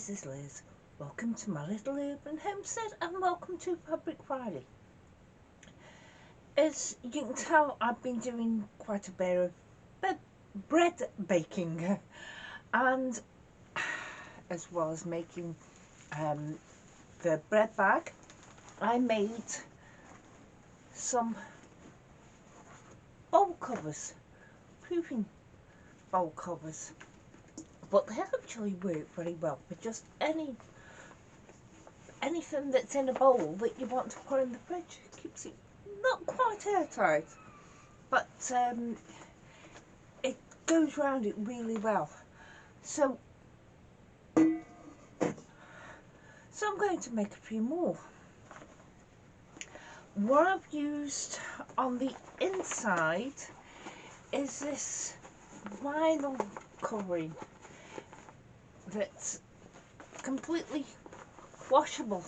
this is Liz. Welcome to my little urban homestead and welcome to Fabric Friday. As you can tell, I've been doing quite a bit of bread baking and as well as making the bread bag. I made some bowl covers, proofing bowl covers, but they actually work very well for just anything that's in a bowl that you want to put in the fridge. It keeps it not quite airtight, but it goes round it really well. So I'm going to make a few more. What I've used on the inside is this vinyl covering that's completely washable.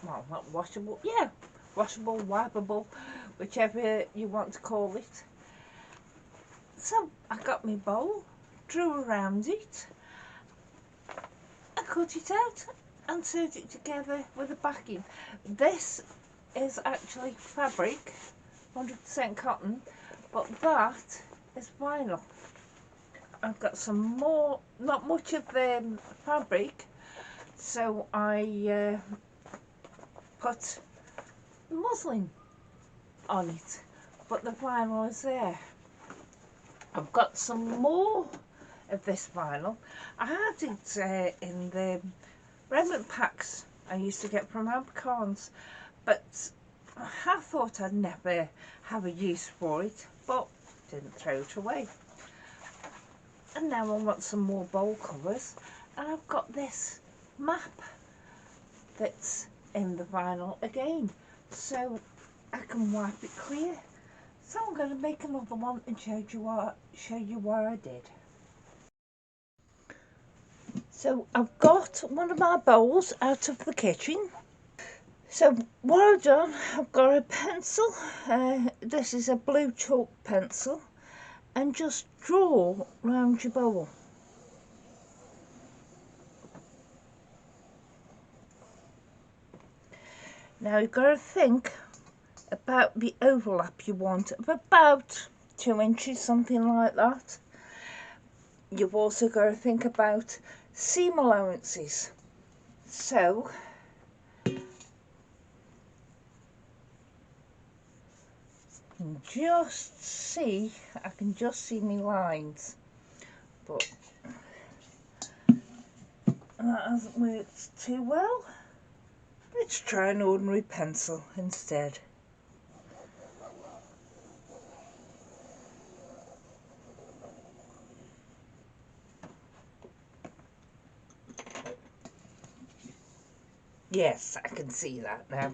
Well, not washable, yeah, washable, wipeable, whichever you want to call it. So I got my bowl, drew around it, I cut it out and sewed it together with a backing. This is actually fabric, 100% cotton, but that is vinyl. I've got some more, not much of the fabric, so I put muslin on it, but the vinyl is there. I've got some more of this vinyl. I had it in the remnant packs I used to get from Abercorns, but I thought I'd never have a use for it, but didn't throw it away. And now I want some more bowl covers, and I've got this map that's in the vinyl again, so I can wipe it clear. So I'm going to make another one and show you what I did. So I've got one of my bowls out of the kitchen. So what I've done, I've got a pencil, this is a blue chalk pencil, and just draw round your bowl. Now you've got to think about the overlap you want of about 2 inches, something like that. You've also got to think about seam allowances. So I can just see my lines, but that hasn't worked too well. Let's try an ordinary pencil instead. Yes, I can see that now.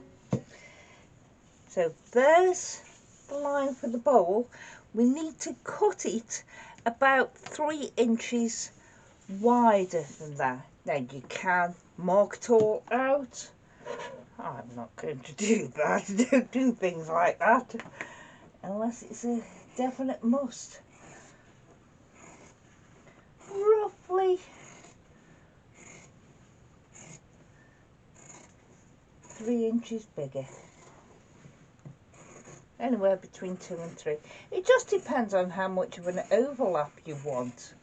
So there's the line for the bowl. We need to cut it about 3 inches wider than that. Now you can mark it all out. I'm not going to do that. Don't do things like that unless it's a definite must. Roughly 3 inches bigger. Anywhere between 2 and 3. It just depends on how much of an overlap you want.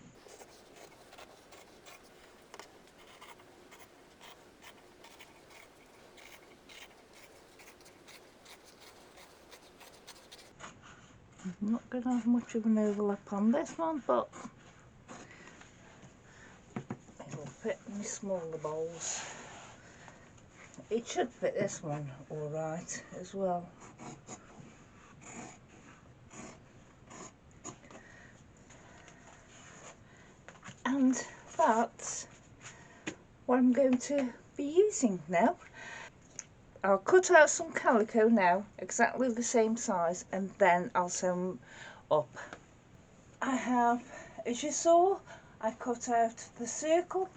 I'm not going to have much of an overlap on this one, but it'll fit in my smaller bowls. It should fit this one alright as well. And that's what I'm going to be using now. I'll cut out some calico now, exactly the same size, and then I'll sew them up. I have, as you saw, I cut out the circle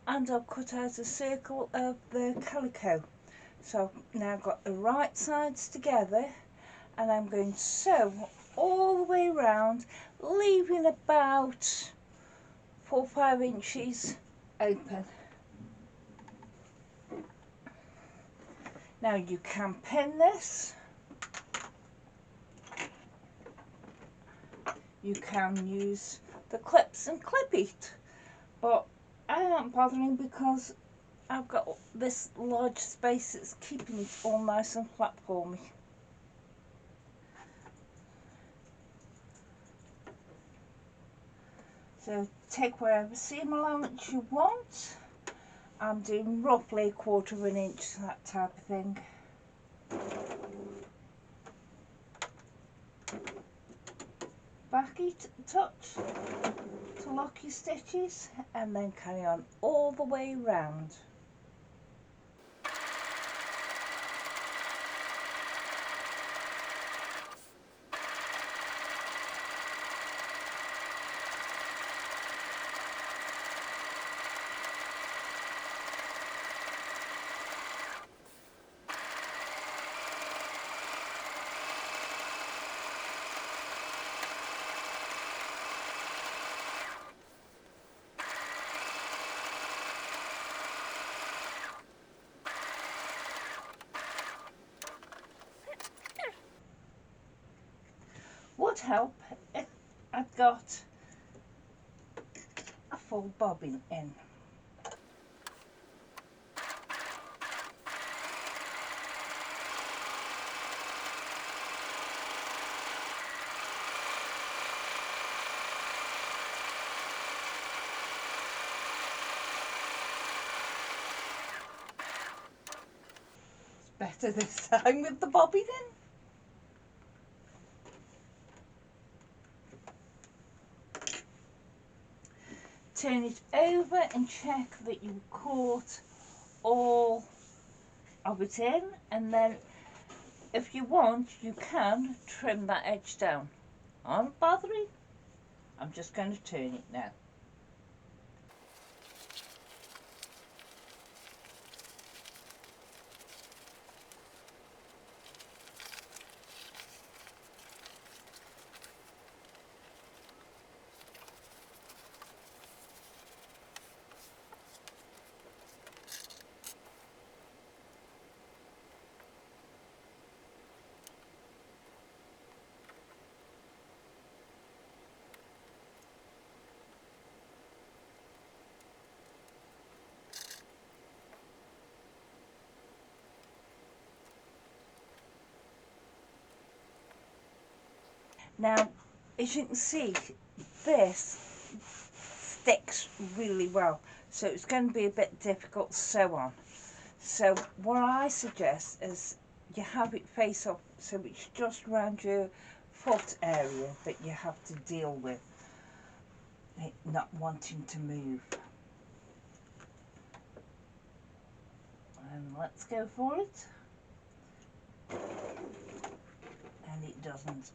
and I've cut out a circle of the calico. So I've now got the right sides together, and I'm going to sew all the way around, leaving about 4 or 5 inches open. Now you can pin this, you can use the clips and clip it, but I aren't bothering because I've got this large space that's keeping it all nice and flat for me. So take whatever seam allowance you want. I'm doing roughly 1/4 of an inch, that type of thing. Back it a touch to lock your stitches and then carry on all the way round. Would help if I'd got a full bobbin in. It's better this time with the bobbin in. Turn it over and check that you've caught all of it in, and then if you want you can trim that edge down. I'm not bothering, I'm just going to turn it now. Now, as you can see, this sticks really well, so it's going to be a bit difficult to sew on. So what I suggest is you have it face up, so it's just around your foot area that you have to deal with it not wanting to move. And let's go for it. And it doesn't.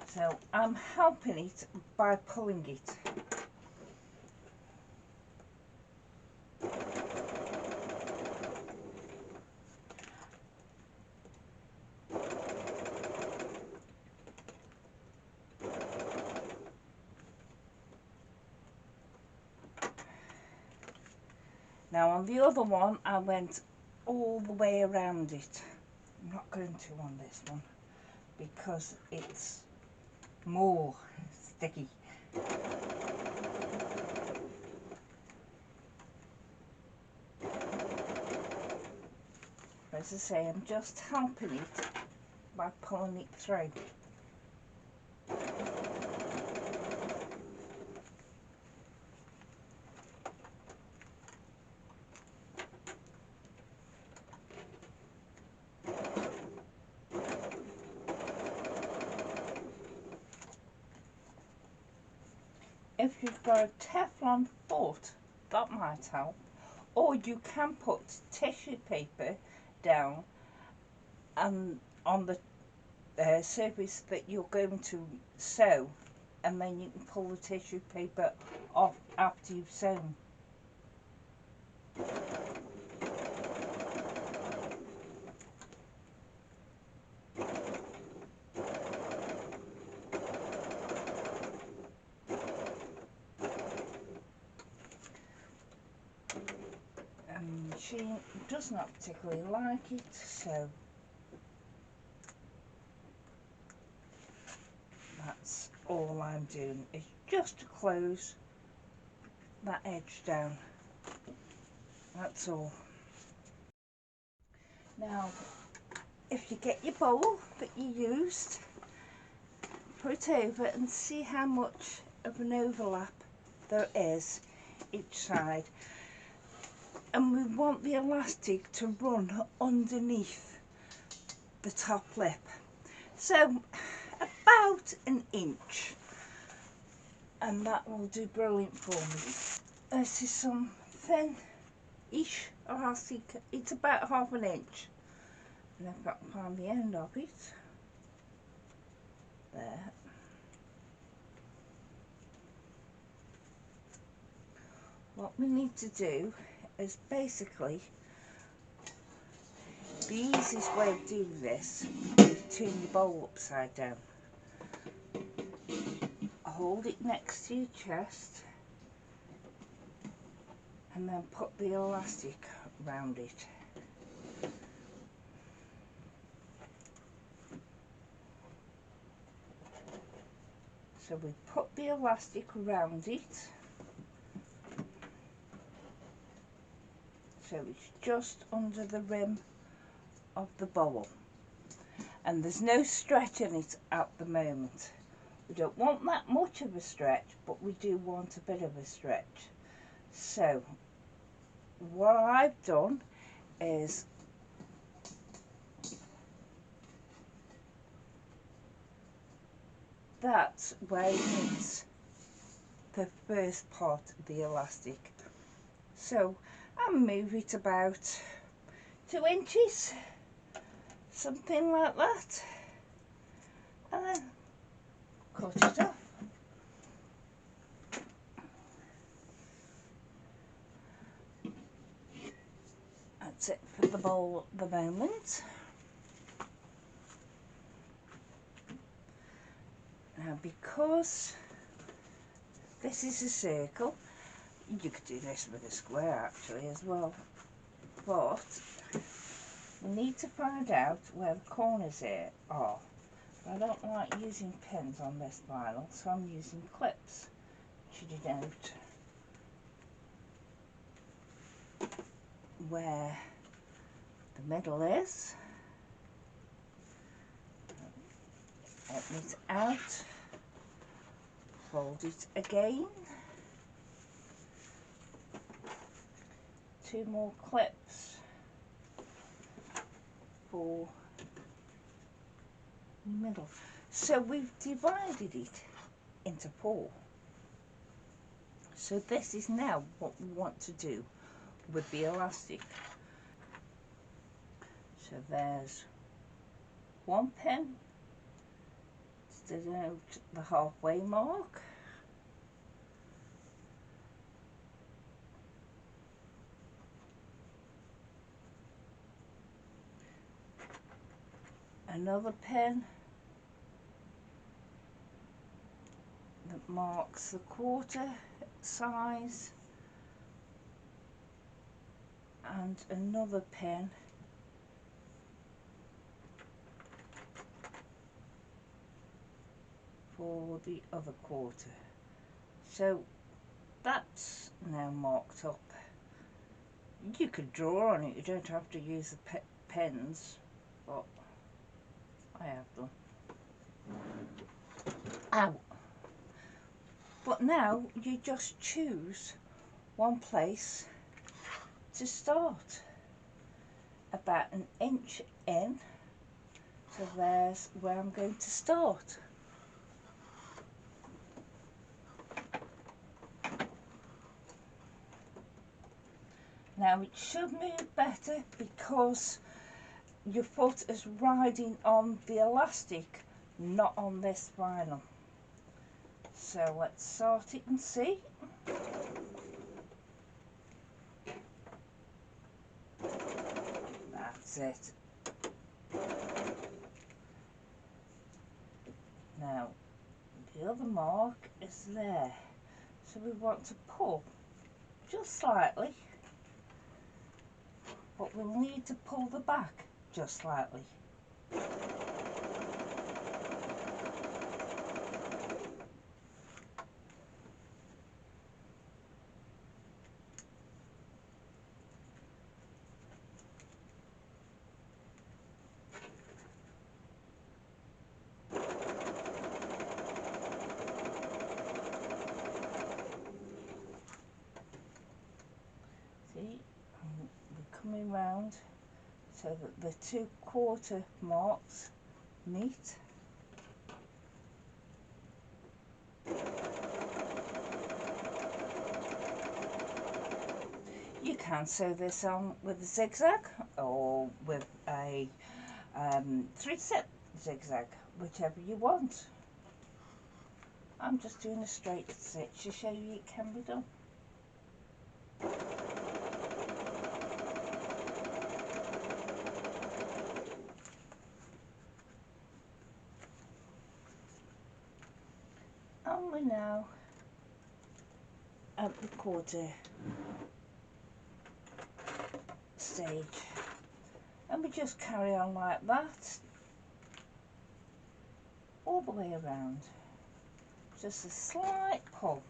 So I'm helping it by pulling it. Now on the other one I went all the way around it. I'm not going to on this one because it's more sticky. As I say, I'm just helping it by pulling it through. If you've got a Teflon foot, that might help. Or you can put tissue paper down and on the surface that you're going to sew, and then you can pull the tissue paper off after you've sewn. machine does not particularly like it, so that's all I'm doing, is just to close that edge down. That's all. Now, if you get your bowl that you used, put it over and see how much of an overlap there is each side. And we want the elastic to run underneath the top lip. So about an inch, and that will do brilliant for me. This is some thin-ish elastic, it's about half an inch. And I've got to find the end of it. There. What we need to do is basically, the easiest way of doing this is turn your bowl upside down. Hold it next to your chest and then put the elastic around it. So we put the elastic around it, so it's just under the rim of the bowl, and there's no stretch in it at the moment. We don't want that much of a stretch, but we do want a bit of a stretch. So what I've done is that's where it meets the first part of the elastic. So I'll move it about 2 inches, something like that, and then cut it off. That's it for the bowl at the moment. Now, because this is a circle, you could do this with a square actually as well, but we need to find out where the corners here are. I don't like using pins on this vinyl, so I'm using clips to denote where the middle is. Open it out, fold it again, 2 more clips for the middle. So we've divided it into 4. So this is now what we want to do with the elastic. So there's 1 pin to denote the halfway mark. Another pin that marks the quarter size, and another pin for the other quarter. So that's now marked up. You could draw on it, you don't have to use the pens, but I have done. Ow! But now you just choose one place to start, about an inch in, so there's where I'm going to start. Now it should move better because your foot is riding on the elastic, not on this vinyl. So let's sort it and see. That's it. Now the other mark is there, so we want to pull just slightly but we'll need to pull the back just slightly. See, we're coming round so that the 2/4 marks meet. You can sew this on with a zigzag or with a 3-step zigzag, whichever you want. I'm just doing a straight stitch to show you it can be done. And we're now at the quarter stage, and we just carry on like that all the way around. Just a slight pull.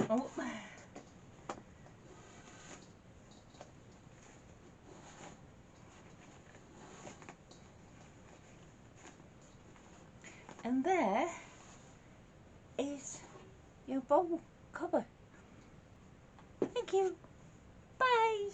Oh. And there is your bowl cover. Thank you. Bye.